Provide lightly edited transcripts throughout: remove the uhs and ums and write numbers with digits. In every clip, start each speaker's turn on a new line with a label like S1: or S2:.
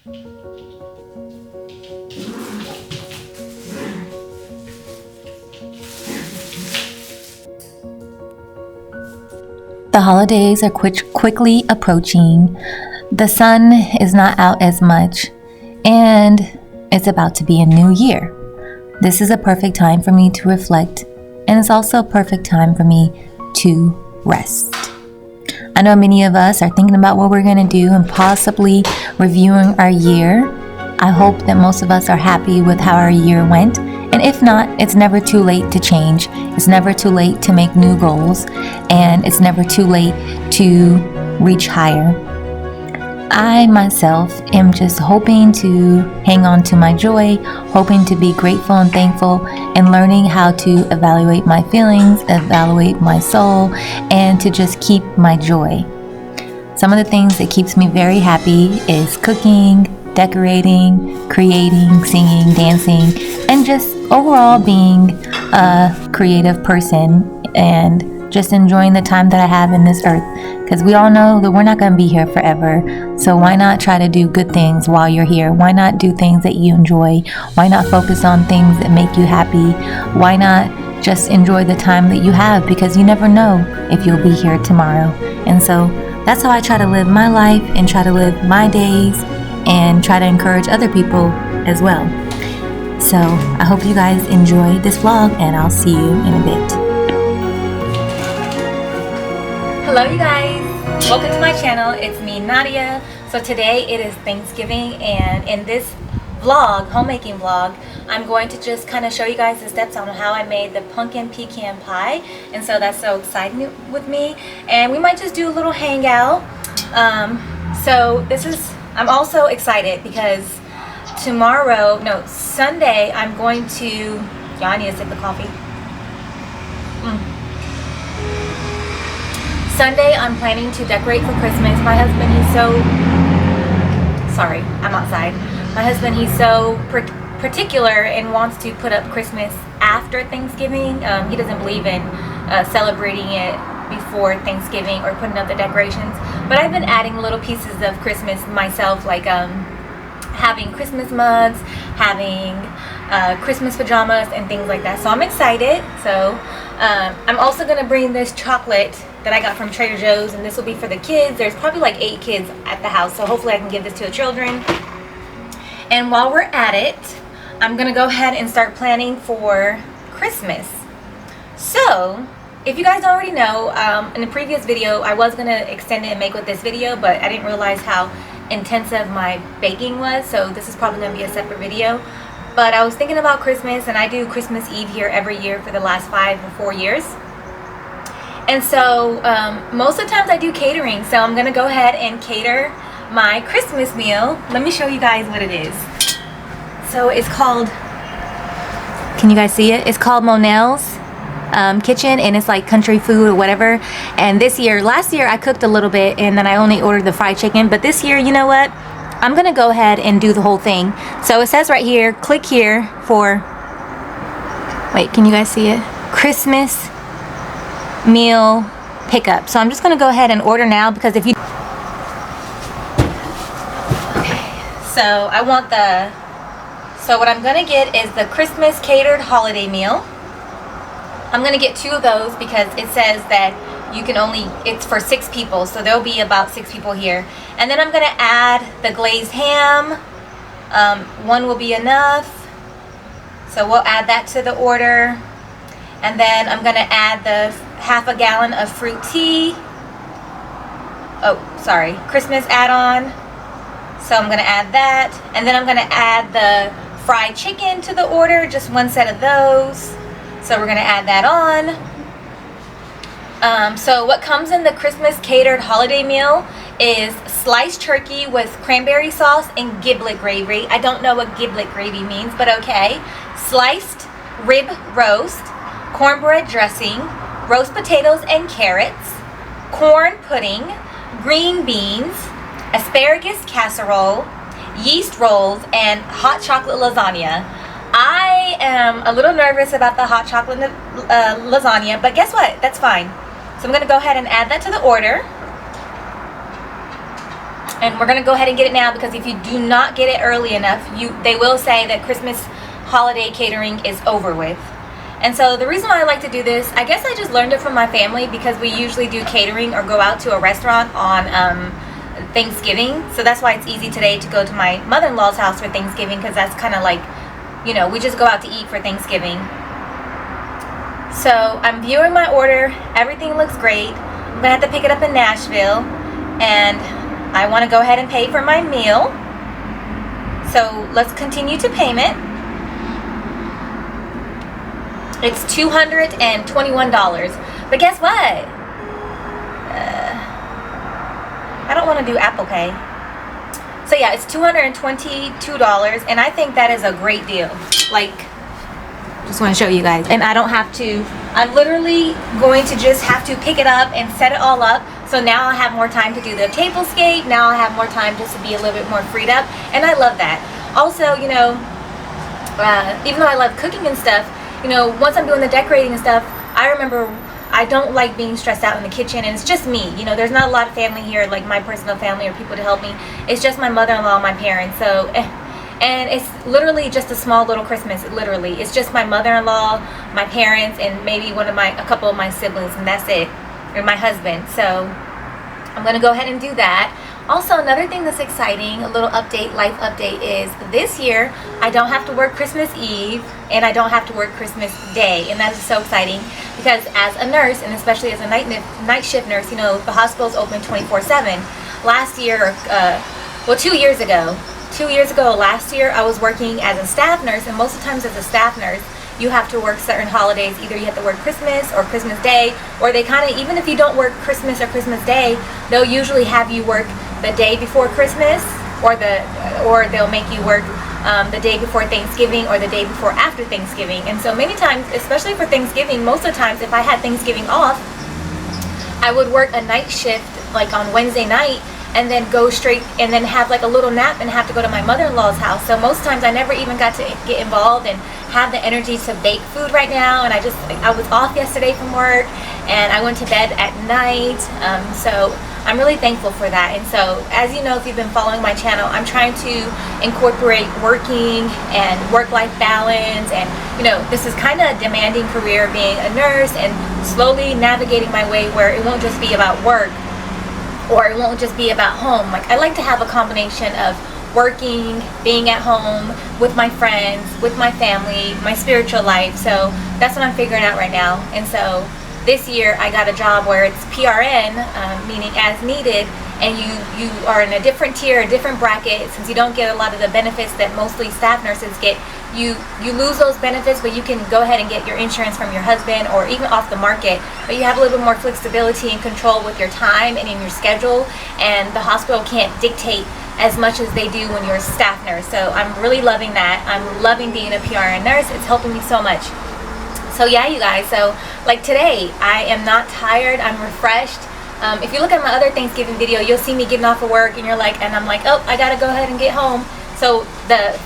S1: The holidays are quickly approaching. The sun is not out as much, and it's about to be a new year. This is a perfect time for me to reflect, and it's also a perfect time for me to rest. I know many of us are thinking about what we're going to do and possibly reviewing our year. I hope that most of us are happy with how our year went. And if not, it's never too late to change. It's never too late to make new goals. And it's never too late to reach higher. I myself am just hoping to hang on to my joy, hoping to be grateful and thankful, and learning how to evaluate my feelings, evaluate my soul, and to just keep my joy. Some of the things that keeps me very happy is cooking, decorating, creating, singing, dancing, and just overall being a creative person and just enjoying the time that I have in this earth. Because we all know that we're not going to be here forever. So why not try to do good things while you're here? Why not do things that you enjoy? Why not focus on things that make you happy? Why not just enjoy the time that you have? Because you never know if you'll be here tomorrow. And so that's how I try to live my life and try to live my days and try to encourage other people as well. So I hope you guys enjoy this vlog, and I'll see you in a bit. Hello you guys, welcome to my channel. It's me, Nadia. So today it is Thanksgiving, and in this vlog, homemaking vlog, I'm going to just kind of show you guys the steps on how I made the pumpkin pecan pie. And so that's so exciting with me, and we might just do a little hangout. I'm also excited because Sunday I'm going to, y'all, I need to sip the coffee. Sunday I'm planning to decorate for Christmas. My husband, I'm outside. My husband, he's so particular and wants to put up Christmas after Thanksgiving. He doesn't believe in celebrating it before Thanksgiving or putting up the decorations. But I've been adding little pieces of Christmas myself, like having Christmas mugs, having Christmas pajamas and things like that. So I'm excited. So I'm also gonna bring this chocolate that I got from Trader Joe's, and this will be for the kids. There's probably like 8 kids at the house, so hopefully I can give this to the children. And while we're at it, I'm gonna go ahead and start planning for Christmas. So if you guys don't already know, in the previous video I was gonna extend it and make with this video, but I didn't realize how intensive my baking was, so this is probably gonna be a separate video. But I was thinking about Christmas, and I do Christmas Eve here every year for the last 5 or 4 years. And so most of the times I do catering, so I'm gonna go ahead and cater my Christmas meal. Let me show you guys what it is. So it's called, can you guys see it? It's called Monell's Kitchen, and it's like country food or whatever. And last year I cooked a little bit, and then I only ordered the fried chicken. But this year, you know what? I'm gonna go ahead and do the whole thing. So it says right here, click here for, wait, can you guys see it? Christmas meal pickup. So I'm just gonna go ahead and order now, because if you, okay, so what I'm gonna get is the Christmas catered holiday meal. I'm gonna get 2 of those because it says that you can it's for 6 people, so there'll be about 6 people here. And then I'm gonna add the glazed ham. 1 will be enough, so we'll add that to the order. And then I'm gonna add the half a gallon of fruit tea. Christmas add-on. So I'm gonna add that, and then I'm gonna add the fried chicken to the order, just 1 set of those. So we're gonna add that on. So what comes in the Christmas catered holiday meal is sliced turkey with cranberry sauce and giblet gravy. I don't know what giblet gravy means, but okay. Sliced rib roast, cornbread dressing, roast potatoes and carrots, corn pudding, green beans, asparagus casserole, yeast rolls, and hot chocolate lasagna. I am a little nervous about the hot chocolate lasagna, but guess what? That's fine. So I'm going to go ahead and add that to the order. And we're gonna go ahead and get it now, because if you do not get it early enough, they will say that Christmas holiday catering is over with. And so the reason why I like to do this, I guess I just learned it from my family, because we usually do catering or go out to a restaurant on Thanksgiving. So that's why it's easy today to go to my mother-in-law's house for Thanksgiving, because that's kind of like, you know, we just go out to eat for Thanksgiving. So I'm viewing my order. Everything looks great. I'm gonna have to pick it up in Nashville, and I want to go ahead and pay for my meal. So let's continue to payment. It's $221. But guess what? I don't want to do Apple Pay. So yeah, it's $222, and I think that is a great deal. Like, just want to show you guys. And I don't have to, I'm literally going to just have to pick it up and set it all up. So now I'll have more time to do the tablescape. Now I'll have more time just to be a little bit more freed up. And I love that. Also, you know, even though I love cooking and stuff, you know, once I'm doing the decorating and stuff, I remember I don't like being stressed out in the kitchen, and it's just me. You know, there's not a lot of family here, like my personal family or people to help me. It's just my mother-in-law and my parents. So, and it's literally just a small little Christmas. Literally, it's just my mother-in-law, my parents, and maybe a couple of my siblings, and that's it, or my husband. So I'm gonna go ahead and do that. Also, another thing that's exciting, a little update, life update, is this year I don't have to work Christmas Eve, and I don't have to work Christmas Day, and that is so exciting, because as a nurse, and especially as a night shift nurse, you know, the hospital's open 24/7. Last year, well, 2 years ago, last year, I was working as a staff nurse, and most of the times as a staff nurse, you have to work certain holidays. Either you have to work Christmas or Christmas Day, or they kind of, even if you don't work Christmas or Christmas Day, they'll usually have you work the day before Christmas, or they'll make you work the day before Thanksgiving or the day before after Thanksgiving. And so many times, especially for Thanksgiving, most of the times if I had Thanksgiving off, I would work a night shift like on Wednesday night, and then go straight and then have like a little nap and have to go to my mother-in-law's house. So most times I never even got to get involved and have the energy to bake food right now. And I was off yesterday from work, and I went to bed at night. So I'm really thankful for that. And so, as you know, if you've been following my channel, I'm trying to incorporate working and work-life balance. And, you know, this is kind of a demanding career, being a nurse, and slowly navigating my way where it won't just be about work, or it won't just be about home. Like, I like to have a combination of working, being at home with my friends, with my family, my spiritual life. So that's what I'm figuring out right now. And so this year I got a job where it's PRN, meaning as needed, and you are in a different tier, a different bracket. Since you don't get a lot of the benefits that mostly staff nurses get, you lose those benefits, but you can go ahead and get your insurance from your husband or even off the market. But you have a little bit more flexibility and control with your time and in your schedule, and the hospital can't dictate as much as they do when you're a staff nurse. So I'm really loving that. I'm loving being a PRN nurse. It's helping me so much. So yeah, you guys, so like today, I am not tired, I'm refreshed. If you look at my other Thanksgiving video, you'll see me getting off of work, and I'm like, oh, I gotta go ahead and get home. So the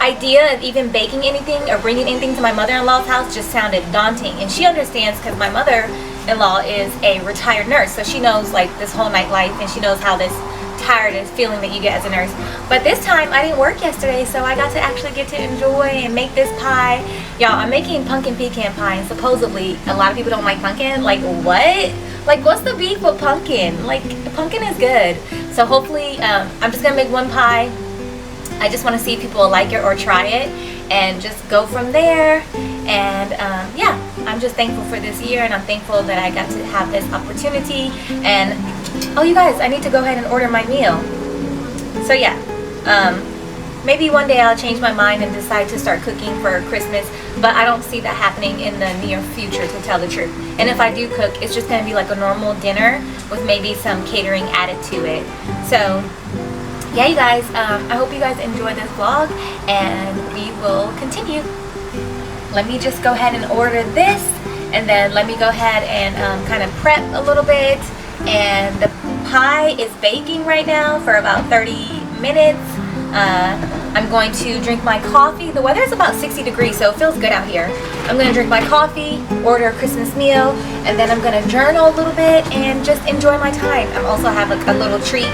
S1: idea of even baking anything or bringing anything to my mother-in-law's house just sounded daunting. And she understands, because my mother-in-law is a retired nurse, so she knows like this whole night life, and she knows how this tired is feeling that you get as a nurse. But this time I didn't work yesterday, so I got to actually get to enjoy and make this pie. Y'all, I'm making pumpkin pecan pie, and supposedly a lot of people don't like pumpkin. Like, what? Like, what's the beef with pumpkin? Like, pumpkin is good. So hopefully, I'm just gonna make one pie. I just want to see if people will like it or try it, and just go from there. And yeah, I'm just thankful for this year, and I'm thankful that I got to have this opportunity. And oh, you guys, I need to go ahead and order my meal. So yeah, maybe one day I'll change my mind and decide to start cooking for Christmas, but I don't see that happening in the near future, to tell the truth. And if I do cook, it's just gonna be like a normal dinner with maybe some catering added to it. So yeah, you guys, I hope you guys enjoy this vlog, and we will continue. Let me just go ahead and order this, and then let me go ahead and kind of prep a little bit. And the pie is baking right now for about 30 minutes. I'm going to drink my coffee. The weather is about 60 degrees, so it feels good out here. I'm going to drink my coffee, order a Christmas meal, and then I'm going to journal a little bit and just enjoy my time. I also have a little treat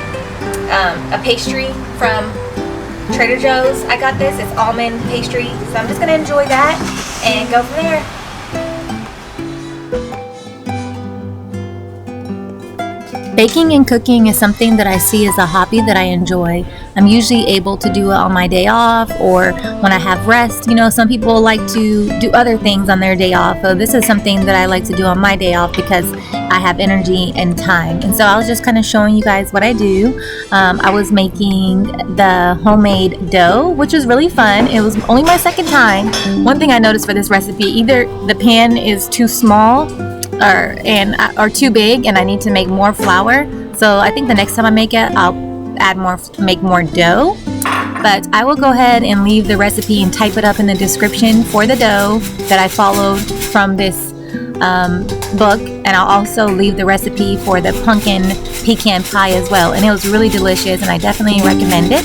S1: a pastry from Trader Joe's. I got this. It's almond pastry. So I'm just going to enjoy that and go from there. Baking and cooking is something that I see as a hobby that I enjoy. I'm usually able to do it on my day off or when I have rest. You know, some people like to do other things on their day off. So this is something that I like to do on my day off because I have energy and time. And so I was just kind of showing you guys what I do. I was making the homemade dough, which was really fun. It was only my second time. One thing I noticed for this recipe, either the pan is too small or too big and I need to make more flour. So I think the next time I make it, I'll make more dough. But I will go ahead and leave the recipe and type it up in the description for the dough that I followed from this book, and I'll also leave the recipe for the pumpkin pecan pie as well. And it was really delicious and I definitely recommend it.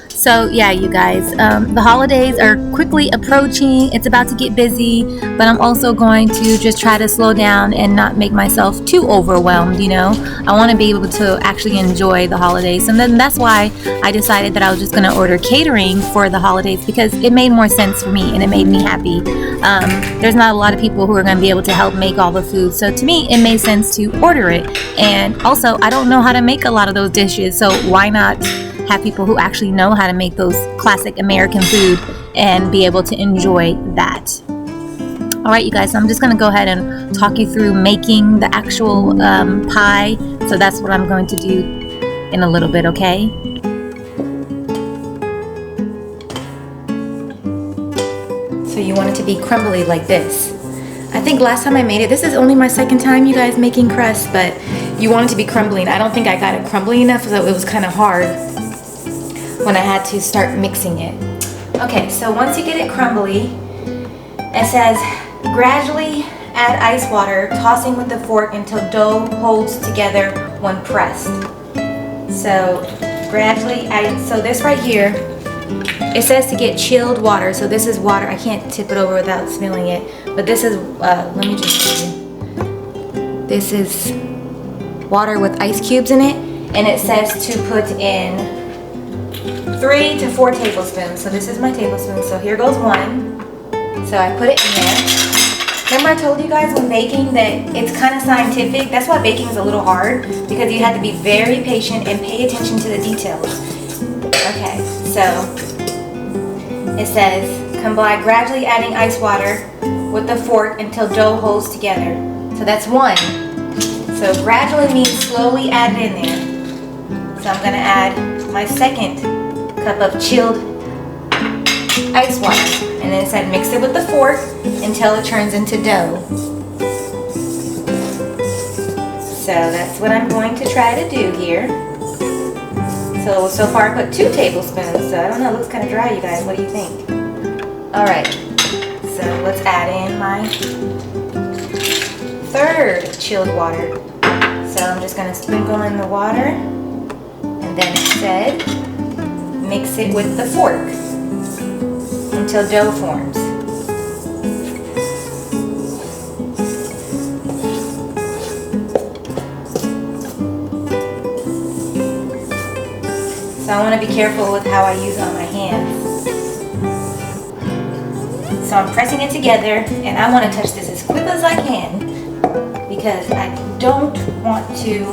S1: So yeah, you guys, the holidays are quickly approaching. It's about to get busy, but I'm also going to just try to slow down and not make myself too overwhelmed, you know. I want to be able to actually enjoy the holidays. And then that's why I decided that I was just going to order catering for the holidays because it made more sense for me and it made me happy. There's not a lot of people who are going to be able to help make all the food. So to me, it made sense to order it. And also, I don't know how to make a lot of those dishes. So why not have people who actually know how to make those classic American food and be able to enjoy that. All right, you guys, so I'm just going to go ahead and talk you through making the actual pie. So that's what I'm going to do in a little bit, okay? So you want it to be crumbly like this. I think last time I made it, this is only my second time, you guys, making crust, but you want it to be crumbly. And I don't think I got it crumbly enough, so it was kind of hard when I had to start mixing it. Okay, so once you get it crumbly, it says gradually add ice water, tossing with the fork until dough holds together when pressed. So gradually add, so this right here, it says to get chilled water. So this is water. I can't tip it over without spilling it, but this is, let me just show you. This is water with ice cubes in it, and it says to put in 3 to 4 tablespoons. So this is my tablespoon. So here goes 1. So I put it in there. Remember I told you guys when baking that it's kind of scientific. That's why baking is a little hard, because you have to be very patient and pay attention to the details. Okay, so it says combine gradually adding ice water with the fork until dough holds together. So that's 1. So gradually means slowly add it in there. So I'm going to add my second cup of chilled ice water, and then it said mix it with the fork until it turns into dough. So that's what I'm going to try to do here. So far I put 2 tablespoons, so I don't know, it looks kind of dry, you guys. What do you think? Alright, so let's add in my 3rd chilled water. So I'm just going to sprinkle in the water, and then it said mix it with the fork until dough forms. So I want to be careful with how I use it on my hands. So I'm pressing it together, and I want to touch this as quick as I can because I don't want to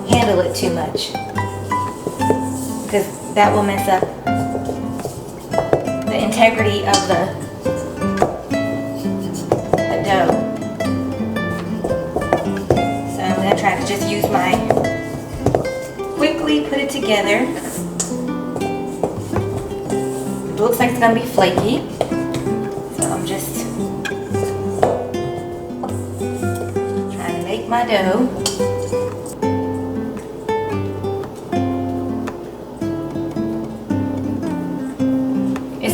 S1: handle it too much, because that will mess up the integrity of the dough. So I'm going to try to just use my, quickly put it together. It looks like it's going to be flaky. So I'm just trying to make my dough.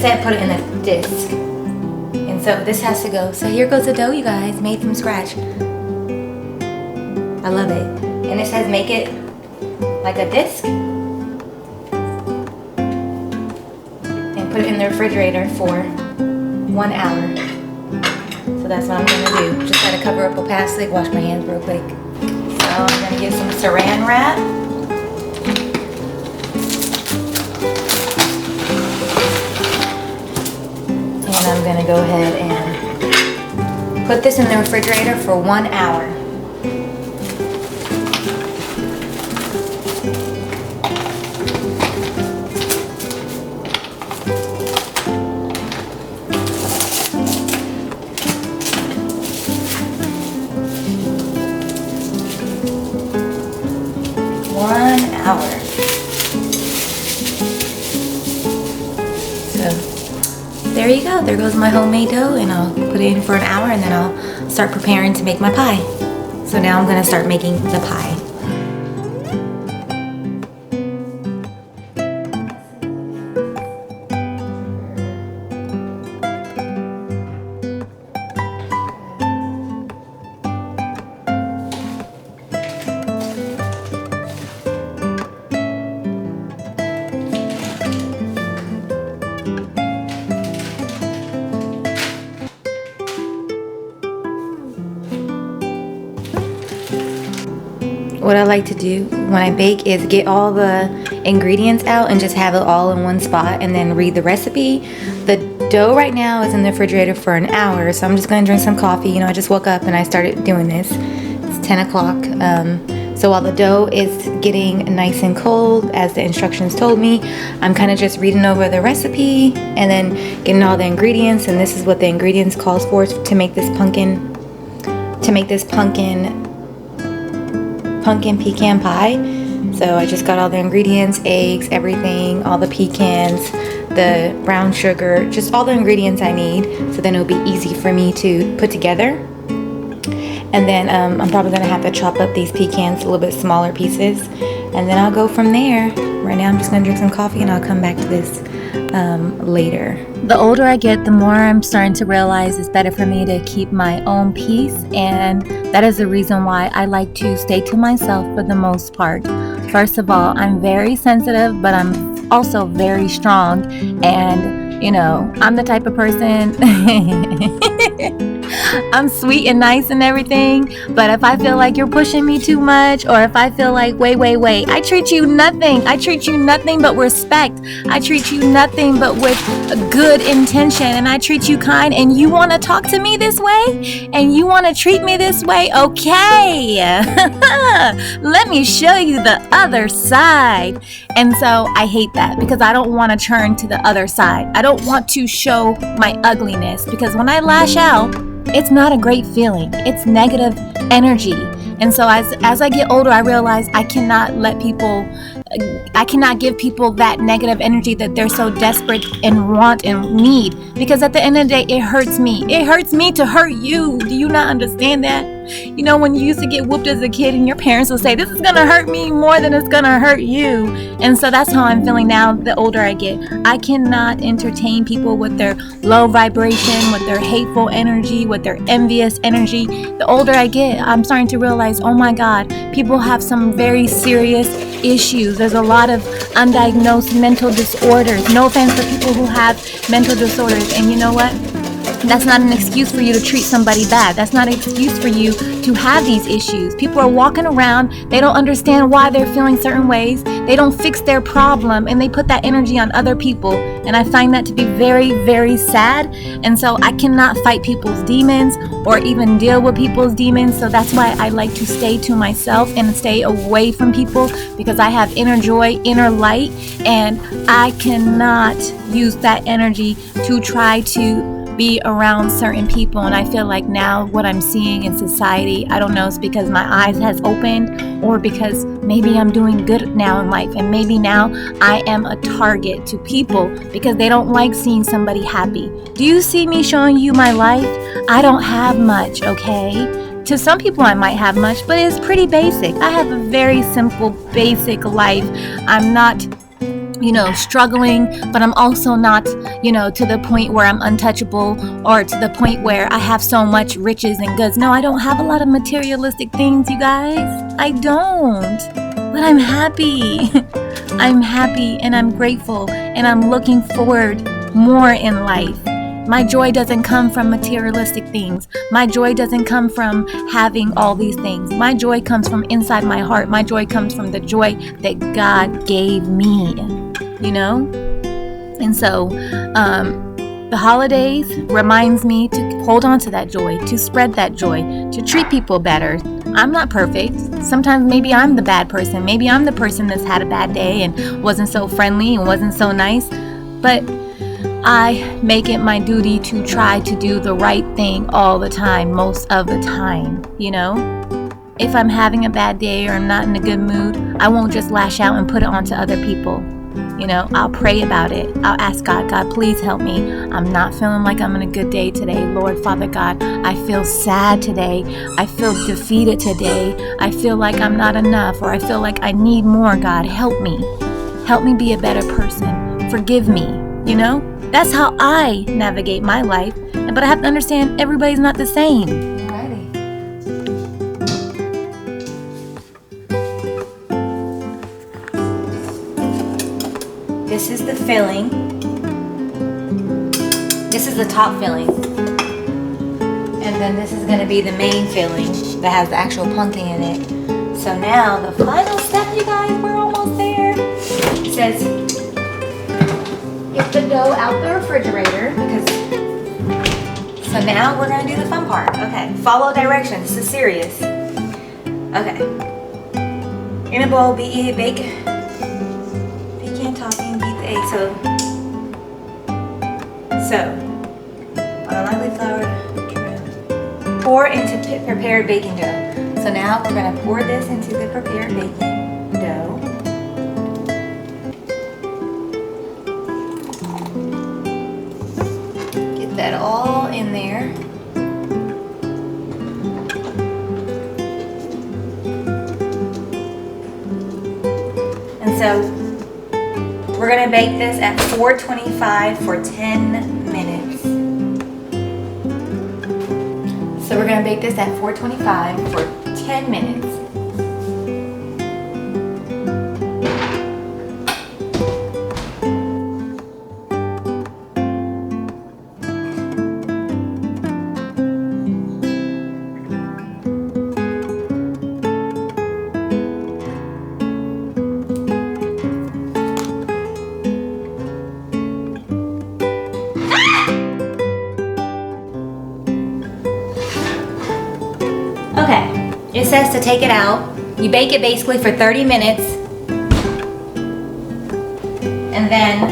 S1: Said put it in a disc, and so this has to go. So here goes the dough, you guys, made from scratch. I love it. And it says make it like a disc and put it in the refrigerator for 1 hour. So that's what I'm gonna do. Just gotta cover up with plastic, wash my hands real quick. So I'm gonna get some saran wrap. gonna go ahead and put this in the refrigerator for 1 hour. There you go. There goes my homemade dough, and I'll put it in for an hour, and then I'll start preparing to make my pie. So now I'm going to start making the pie. What I like to do when I bake is get all the ingredients out and just have it all in one spot and then read the recipe. The dough right now is in the refrigerator for an hour, so I'm just going to drink some coffee. You know, I just woke up and I started doing this. It's 10 o'clock. So while the dough is getting nice and cold, as the instructions told me, I'm kind of just reading over the recipe and then getting all the ingredients. And this is what the ingredients calls for to make this pumpkin pecan pie. So I just got all the ingredients, eggs, everything, all the pecans, the brown sugar, just all the ingredients I need, so then it'll be easy for me to put together. And then I'm probably gonna have to chop up these pecans a little bit smaller pieces, and then I'll go from there. Right now I'm just gonna drink some coffee, and I'll come back to this later. The older I get, the more I'm starting to realize it's better for me to keep my own peace, and that is the reason why I like to stay to myself for the most part. First of all, I'm very sensitive, but I'm also very strong, and you know, I'm the type of person I'm sweet and nice and everything, but if I feel like you're pushing me too much, or if I feel like, wait, I treat you nothing but respect. I treat you nothing but with good intention, and I treat you kind, and you want to talk to me this way, and you want to treat me this way, okay. Let me show you the other side. And so I hate that, because I don't want to turn to the other side. I don't want to show my ugliness, because when I lash out, it's not a great feeling. It's negative energy. And so as I get older, I realize I cannot give people that negative energy that they're so desperate and want and need, because at the end of the day, it hurts me. It hurts me to hurt you. Do you not understand that? You know, when you used to get whooped as a kid and your parents would say, this is gonna hurt me more than it's gonna hurt you. And so that's how I'm feeling now the older I get. I cannot entertain people with their low vibration, with their hateful energy, with their envious energy. The older I get, I'm starting to realize, oh my God, people have some very serious issues. There's a lot of undiagnosed mental disorders. No offense to people who have mental disorders. And you know what? That's not an excuse for you to treat somebody bad. That's not an excuse for you to have these issues. People are walking around, they don't understand why they're feeling certain ways. They don't fix their problem, and they put that energy on other people. And I find that to be very, very sad. And so I cannot fight people's demons or even deal with people's demons. So that's why I like to stay to myself and stay away from people, because I have inner joy, inner light, and I cannot use that energy to try to be around certain people. And I feel like now what I'm seeing in society, I don't know, it's because my eyes has opened, or because maybe I'm doing good now in life, and maybe now I am a target to people because they don't like seeing somebody happy. Do you see me showing you my life? I don't have much, okay? To some people I might have much, but it's pretty basic. I have a very simple, basic life. I'm not struggling, but I'm also not, to the point where I'm untouchable, or to the point where I have so much riches and goods. No, I don't have a lot of materialistic things, you guys. I don't. But I'm happy. I'm happy, and I'm grateful, and I'm looking forward more in life. My joy doesn't come from materialistic things. My joy doesn't come from having all these things. My joy comes from inside my heart. My joy comes from the joy that God gave me, And so The holidays reminds me to hold on to that joy, to spread that joy, to treat people better. I'm not perfect. Sometimes maybe I'm the bad person. Maybe I'm the person that's had a bad day and wasn't so friendly and wasn't so nice. But I make it my duty to try to do the right thing all the time, most of the time, you know? If I'm having a bad day or I'm not in a good mood, I won't just lash out and put it onto other people. You know, I'll pray about it. I'll ask God, God, please help me. I'm not feeling like I'm in a good day today. Lord, Father God, I feel sad today. I feel defeated today. I feel like I'm not enough, or I feel like I need more. God, help me. Help me be a better person. Forgive me. You know, that's how I navigate my life. But I have to understand everybody's not the same. This is the filling. This is the top filling. And then this is going to be the main filling that has the actual pumpkin in it. So now the final step, you guys, we're almost there. It says, get the dough out the refrigerator. So now we're going to do the fun part. Okay, follow directions. This is serious. Okay. In a bowl, bake pecan topping, beat the egg. So on a lightly floured tray, pour into prepared baking dough. So now we're going to pour this into the prepared baking dough. Get that all in there. And so we're going to bake this at 425 for 10 minutes. So we're going to bake this at 425 for 10 minutes. Okay, it says to take it out. You bake it basically for 30 minutes. And then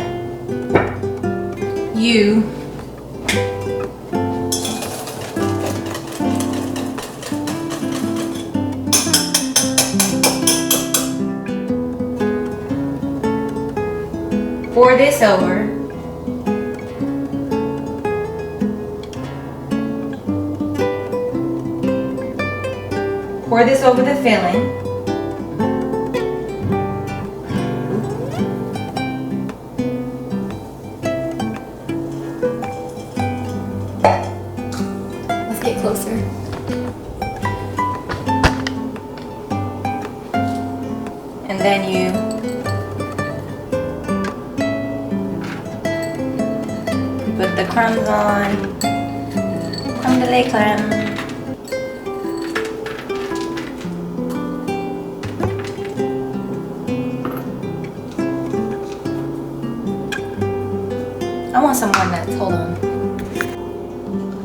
S1: you pour this over. Pour this over the filling. Let's get closer. And then you put the crumbs on. Crumb de la crème. I want some more nuts, hold on.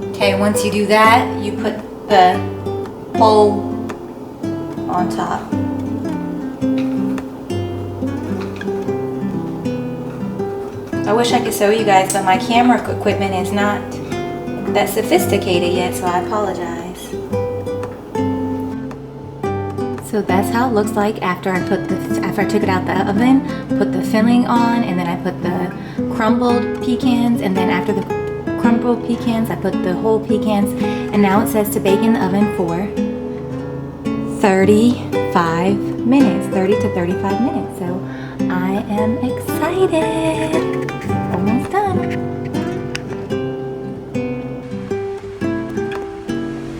S1: Okay, once you do that, you put the whole on top. I wish I could show you guys, but my camera equipment is not that sophisticated yet, so I apologize. So that's how it looks like after I took it out the oven, put the filling on, and then I put the crumbled pecans, and then after the crumbled pecans, I put the whole pecans, and now it says to bake in the oven for 35 minutes, 30 to 35 minutes. So I am excited. Almost done.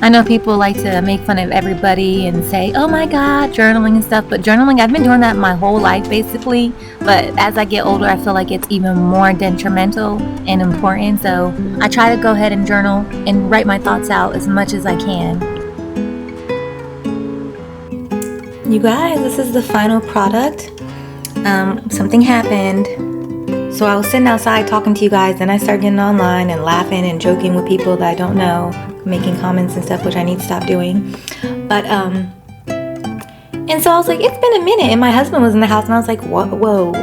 S1: I know people like to make fun of everybody and say, oh my God, journaling and stuff. But journaling, I've been doing that my whole life basically. But as I get older, I feel like it's even more detrimental and important. So I try to go ahead and journal and write my thoughts out as much as I can. You guys, this is the final product. Something happened. So I was sitting outside talking to you guys, then I started getting online and laughing and joking with people that I don't know, making comments and stuff, which I need to stop doing. But and so I was like, it's been a minute, and my husband was in the house, and I was like, whoa.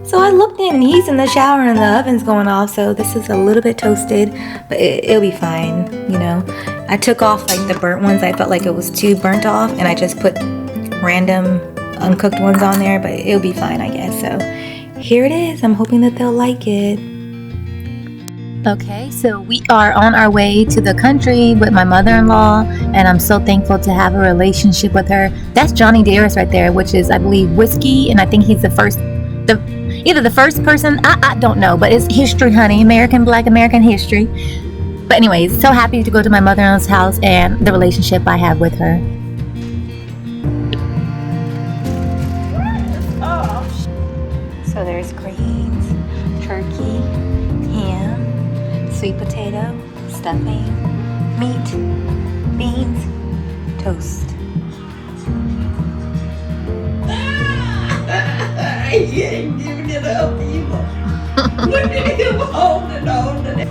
S1: So I looked in, and he's in the shower, and the oven's going off, so this is a little bit toasted, but it'll be fine, you know. I took off like the burnt ones. I felt like it was too burnt off, and I just put random uncooked ones on there, but it'll be fine, I guess. So here it is. I'm hoping that they'll like it. Okay, so we are on our way to the country with my mother-in-law, and I'm so thankful to have a relationship with her. That's Johnny Dearest right there, which is, I believe, whiskey, and I think he's either the first person, I don't know, but it's history, honey, Black American history. But anyways, so happy to go to my mother-in-law's house and the relationship I have with her. So there's greens, turkey, ham, sweet potato, stuffing, meat, beans, toast.
S2: He ain't giving it up either. Look at him holding on to that.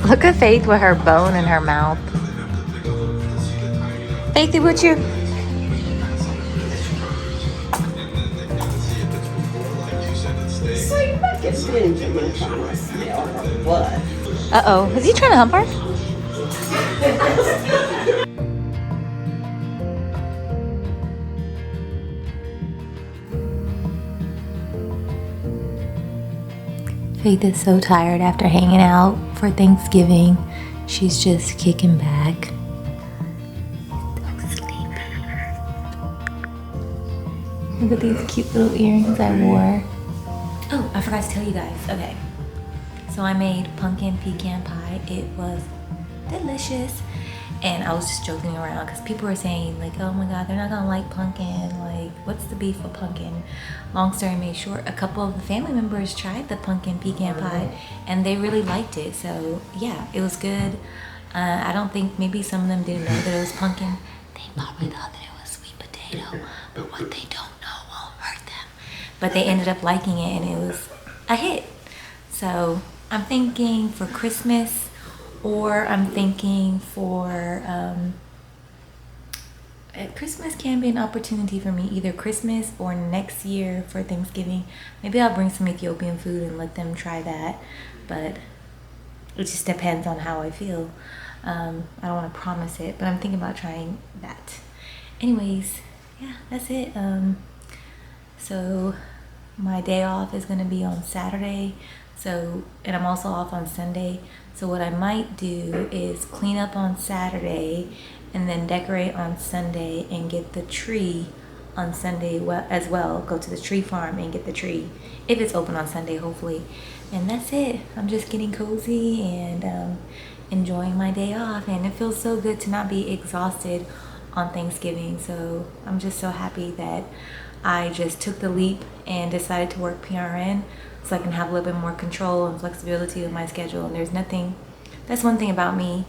S1: Look at Faith with her bone in her mouth. Faithy, what you?
S2: See, look at Benjamin trying to smell her butt.
S1: Uh-oh, is he trying to hump her? Faith is so tired after hanging out for Thanksgiving. She's just kicking back. So sleepy. Look at these cute little earrings I wore. Oh, I forgot to tell you guys. Okay. So I made pumpkin pecan pie. It was delicious. And I was just joking around because people were saying like, oh my God, they're not gonna like pumpkin. Like, what's the beef with pumpkin? Long story made short, a couple of the family members tried the pumpkin pecan pie and they really liked it. So yeah, it was good. I don't think, maybe some of them didn't know that it was pumpkin. They probably thought that it was sweet potato, but what they don't know won't hurt them. But they ended up liking it and it was a hit. So I'm thinking for Christmas, or I'm thinking for Christmas can be an opportunity for me, either Christmas or next year for Thanksgiving. Maybe I'll bring some Ethiopian food and let them try that, but it just depends on how I feel. I don't want to promise it, but I'm thinking about trying that. Anyways, yeah, that's it. So my day off is going to be on Saturday, and I'm also off on Sunday. So what I might do is clean up on Saturday and then decorate on Sunday and get the tree on Sunday as well. Go to the tree farm and get the tree, if it's open on Sunday, hopefully. And that's it. I'm just getting cozy and enjoying my day off. And it feels so good to not be exhausted on Thanksgiving. So I'm just so happy that I just took the leap and decided to work PRN so I can have a little bit more control and flexibility with my schedule. And there's nothing, that's one thing about me.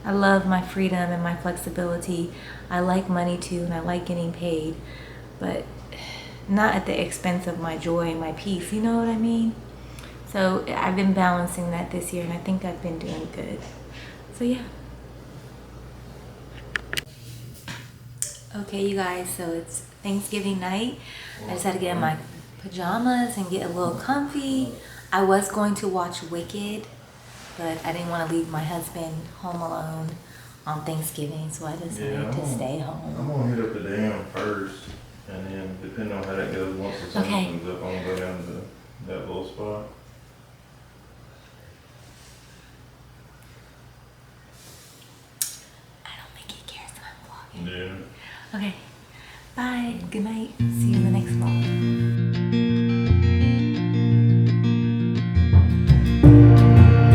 S1: I love my freedom and my flexibility. I like money too, and I like getting paid, but not at the expense of my joy and my peace, you know what I mean? So I've been balancing that this year, and I think I've been doing good. So yeah. Okay, you guys, so it's Thanksgiving night. I just had to get in my pajamas and get a little comfy. I was going to watch Wicked, but I didn't want to leave my husband home alone on Thanksgiving, so I decided to stay home.
S3: I'm gonna hit up the dam first, and then depending on how that goes, once the sun comes up, I'm gonna go down to that little spot.
S1: I don't think he cares that I'm vlogging.
S3: Yeah.
S1: Okay, bye, good night, see you in the next vlog.